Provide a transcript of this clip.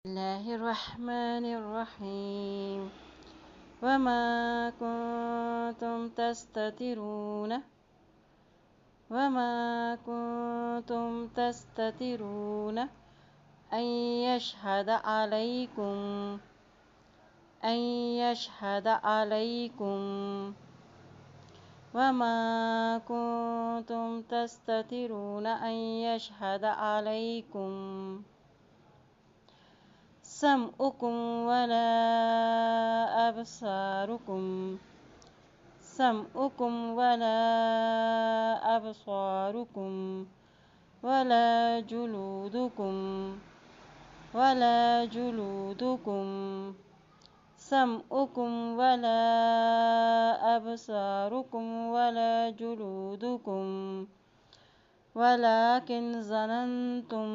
الله الرحمن الرحيم وما كنتم تستترون أن يشهد عليكم وما كنتم تستترون أن يشهد عليكم سمعكم ولا أبصاركم ولا جلودكم سمعكم ولا أبصاركم ولا جلودكم ولكن ظننتم